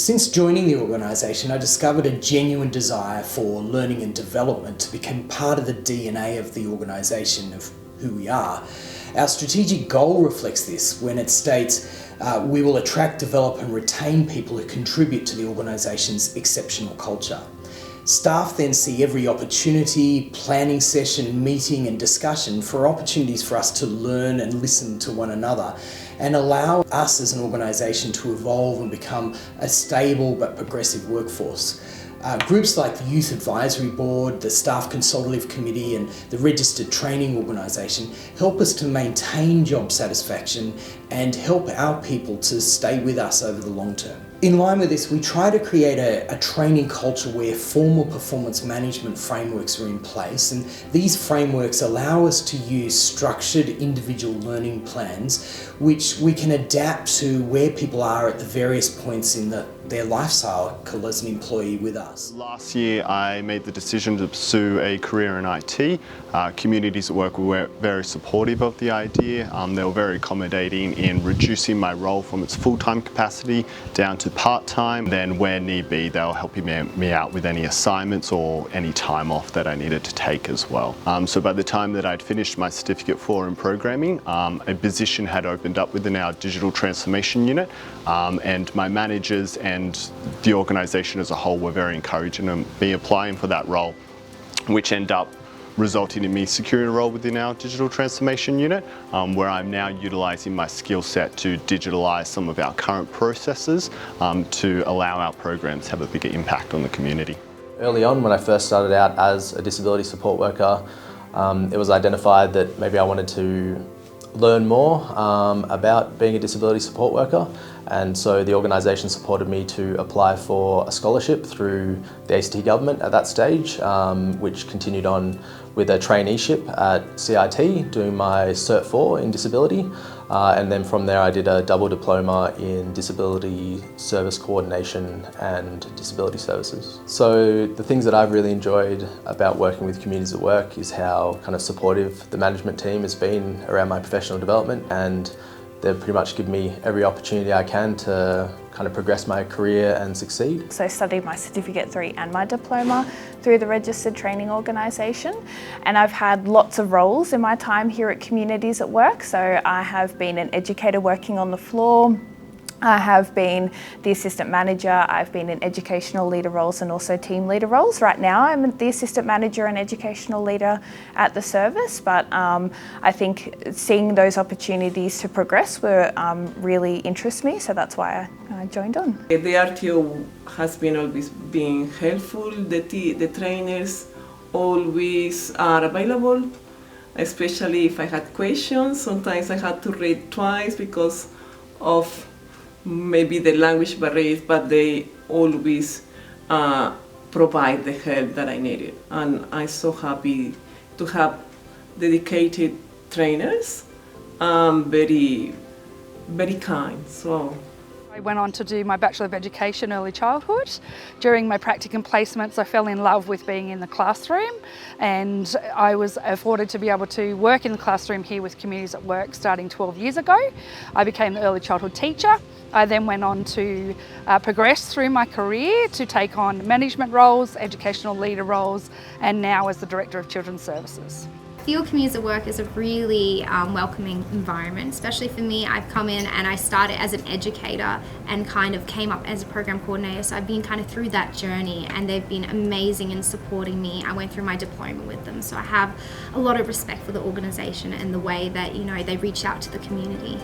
Since joining the organisation, I discovered a genuine desire for learning and development to become part of the DNA of the organisation, of who we are. Our strategic goal reflects this when it states we will attract, develop and retain people who contribute to the organisation's exceptional culture. Staff then see every opportunity, planning session, meeting and discussion for opportunities for us to learn and listen to one another and allow us as an organisation to evolve and become a stable but progressive workforce. Groups like the Youth Advisory Board, the Staff Consultative Committee and the Registered Training Organisation help us to maintain job satisfaction and help our people to stay with us over the long term. In line with this, we try to create a training culture where formal performance management frameworks are in place, and these frameworks allow us to use structured individual learning plans which we can adapt to where people are at the various points in their life cycle as an employee with us. Last year I made the decision to pursue a career in IT. Communities at work were very supportive of the idea. They were very accommodating in reducing my role from its full-time capacity down to part-time. Then where need be, they were helping me out with any assignments or any time off that I needed to take as well. So by the time that I'd finished my Certificate 4 in programming, a position had opened up within our digital transformation unit, and my managers and the organisation as a whole were very encouraging of me applying for that role, which ended up resulting in me securing a role within our digital transformation unit, where I'm now utilising my skill set to digitalise some of our current processes to allow our programs to have a bigger impact on the community. Early on, when I first started out as a disability support worker, it was identified that maybe I wanted to learn more about being a disability support worker, and so the organisation supported me to apply for a scholarship through the ACT government at that stage, which continued on with a traineeship at CIT doing my Cert 4 in disability, and then from there I did a double diploma in disability service coordination and disability services. So the things that I've really enjoyed about working with communities at work is how kind of supportive the management team has been around my professional development, and they've pretty much given me every opportunity I can to kind of progress my career and succeed. So I studied my Certificate 3 and my diploma through the Registered Training Organisation, and I've had lots of roles in my time here at Communities at Work. So I have been an educator working on the floor, I have been the assistant manager, I've been in educational leader roles and also team leader roles. Right now I'm the assistant manager and educational leader at the service, but I think seeing those opportunities to progress really interest me, so that's why I joined on. The RTO has been always being helpful. The trainers always are available, especially if I had questions. Sometimes I had to read twice because of maybe the language barriers, but they always provide the help that I needed. And I'm so happy to have dedicated trainers, very, very kind. So I went on to do my Bachelor of Education Early Childhood. During my practicum placements I fell in love with being in the classroom, and I was afforded to be able to work in the classroom here with Communities at Work starting 12 years ago. I became the early childhood teacher. I then went on to progress through my career to take on management roles, educational leader roles, and now as the Director of Children's Services. I feel Communities at Work is a really welcoming environment, especially for me. I've come in and I started as an educator and kind of came up as a program coordinator, so I've been kind of through that journey, and they've been amazing in supporting me. I went through my diploma with them, so I have a lot of respect for the organisation and the way that, you know, they reach out to the community.